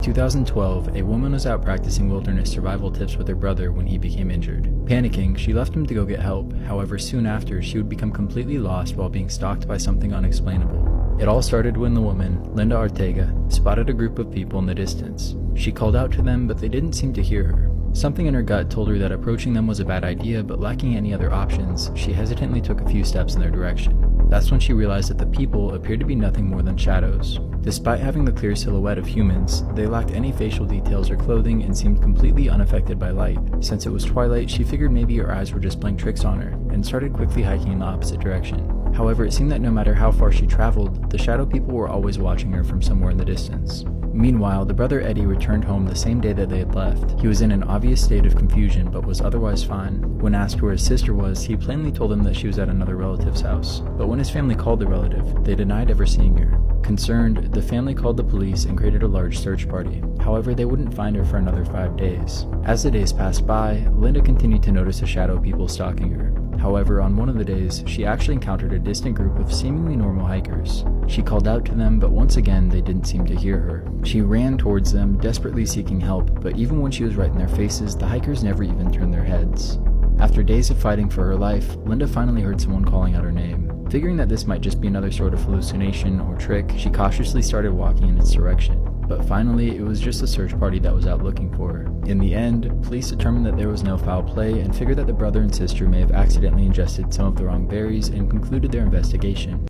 2012, a woman was out practicing wilderness survival tips with her brother when he became injured. Panicking, she left him to go get help. However, soon after, she would become completely lost while being stalked by something unexplainable. It all started when the woman, Linda Ortega, spotted a group of people in the distance. She called out to them, but they didn't seem to hear her. Something in her gut told her that approaching them was a bad idea, but lacking any other options, she hesitantly took a few steps in their direction. That's when she realized that the people appeared to be nothing more than shadows. Despite having the clear silhouette of humans, they lacked any facial details or clothing and seemed completely unaffected by light. Since it was twilight, she figured maybe her eyes were just playing tricks on her, and started quickly hiking in the opposite direction. However, it seemed that no matter how far she traveled, the shadow people were always watching her from somewhere in the distance. Meanwhile, the brother Eddie returned home the same day that they had left. He was in an obvious state of confusion, but was otherwise fine. When asked where his sister was, he plainly told them that she was at another relative's house. But when his family called the relative, they denied ever seeing her. Concerned, the family called the police and created a large search party. However, they wouldn't find her for another 5 days. As the days passed by, Linda continued to notice the shadow people stalking her. However, on one of the days, she actually encountered a distant group of seemingly normal hikers. She called out to them, but once again, they didn't seem to hear her. She ran towards them, desperately seeking help, but even when she was right in their faces, the hikers never even turned their heads. After days of fighting for her life, Linda finally heard someone calling out her name. Figuring that this might just be another sort of hallucination or trick, she cautiously started walking in its direction. But finally, it was just a search party that was out looking for her. In the end, police determined that there was no foul play and figured that the brother and sister may have accidentally ingested some of the wrong berries and concluded their investigation.